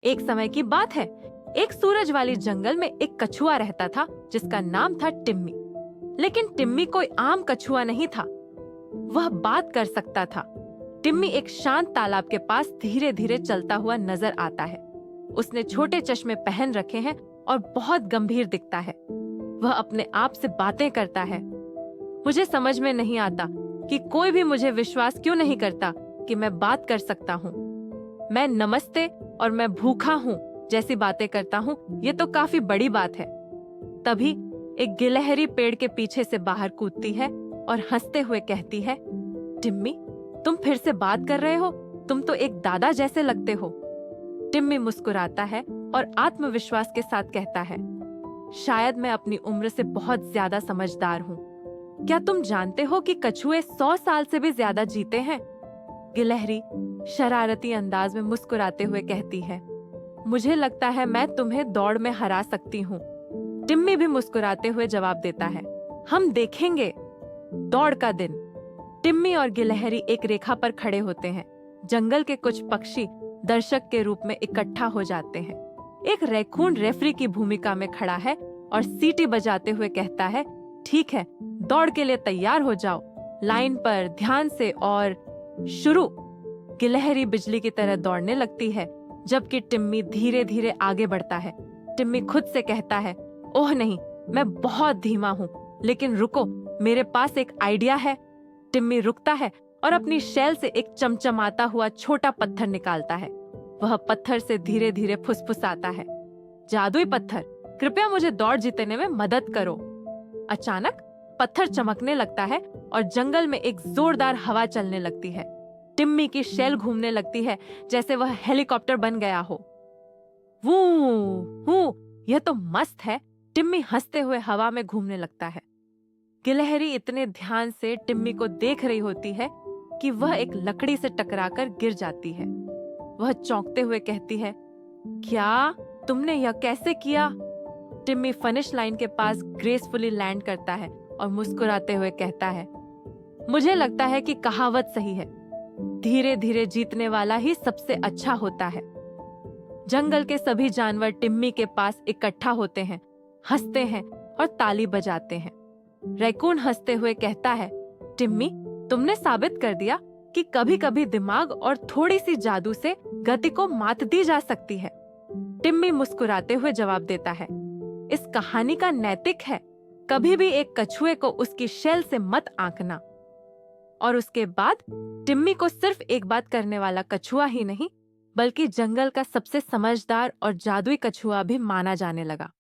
एक समय की बात है, एक सूरज वाली जंगल में एक कछुआ रहता था जिसका नाम था टिम्मी। लेकिन टिम्मी कोई आम कछुआ नहीं था, वह बात कर सकता था। टिम्मी एक शांत तालाब के पास धीरे धीरे चलता हुआ नजर आता है। उसने छोटे चश्मे पहन रखे हैं और बहुत गंभीर दिखता है। वह अपने आप से बातें करता है। मुझे समझ में नहीं आता कि कोई भी मुझे विश्वास क्यों नहीं करता कि मैं बात कर सकता हूँ। मैं नमस्ते और मैं भूखा हूँ जैसी बातें करता हूँ, ये तो काफी बड़ी बात है। तभी एक गिलहरी पेड़ के पीछे से बाहर कूदती है और हंसते हुए कहती है, टिम्मी, तुम फिर से बात कर रहे हो? तुम तो एक दादा जैसे लगते हो। टिम्मी मुस्कुराता है और आत्मविश्वास के साथ कहता है, शायद मैं अपनी उम्र से बहुत ज्यादा समझदार हूँ। क्या तुम जानते हो कि कछुए 100 साल से भी ज्यादा जीते हैं? गिलहरी शरारती अंदाज में मुस्कुराते हुए कहती है, मुझे लगता है मैं तुम्हें दौड़ में हरा सकती हूँ। टिम्मी भी मुस्कुराते हुए जवाब देता है, हम देखेंगे। दौड़ का दिन। टिम्मी और गिलहरी एक रेखा पर खड़े होते हैं। जंगल के कुछ पक्षी दर्शक के रूप में इकट्ठा हो जाते हैं। एक रैकून रेफरी की भूमिका में खड़ा है और सीटी बजाते हुए कहता है, ठीक है, दौड़ के लिए तैयार हो जाओ, लाइन पर ध्यान से और शुरू। गिलहरी बिजली की तरह दौड़ने लगती है जबकि टिम्मी धीरे धीरे आगे बढ़ता है। टिम्मी खुद से कहता है, ओह नहीं, मैं बहुत धीमा हूँ, लेकिन रुको, मेरे पास एक आइडिया है। टिम्मी रुकता है और अपनी शैल से एक चमचमाता हुआ छोटा पत्थर निकालता है। वह पत्थर से धीरे धीरे फुसफुसाता है, जादुई पत्थर, कृपया मुझे दौड़ जीतने में मदद करो। अचानक पत्थर चमकने लगता है और जंगल में एक जोरदार हवा चलने लगती है। टिम्मी की शैल घूमने लगती है जैसे वह हेलीकॉप्टर बन गया हो। वू, यह तो मस्त है। टिम्मी हंसते हुए हवा में घूमने लगता है। गिलहरी इतने ध्यान से टिम्मी को देख रही होती है कि वह एक लकड़ी से टकराकर गिर जाती है। वह चौंकते हुए कहती है, क्या तुमने यह कैसे किया? टिम्मी फिनिश लाइन के पास ग्रेसफुली लैंड करता है और मुस्कुराते हुए कहता है, मुझे लगता है कि कहावत सही है, धीरे धीरे जीतने वाला ही सबसे अच्छा होता है। जंगल के सभी जानवर टिम्मी के पास इकट्ठा होते हैं, हंसते हैं और ताली बजाते हैं। रैकून हंसते हुए कहता है, टिम्मी, तुमने साबित कर दिया कि कभी-कभी दिमाग और थोड़ी सी जादू से गति को मात दी जा सकती है। टिम्मी मुस्कुराते हुए जवाब देता है, इस कहानी का नैतिक है, कभी भी एक कछुए को उसकी शैल से मत आंकना। और उसके बाद टिम्मी को सिर्फ एक बात करने वाला कछुआ ही नहीं, बल्कि जंगल का सबसे समझदार और जादुई कछुआ भी माना जाने लगा।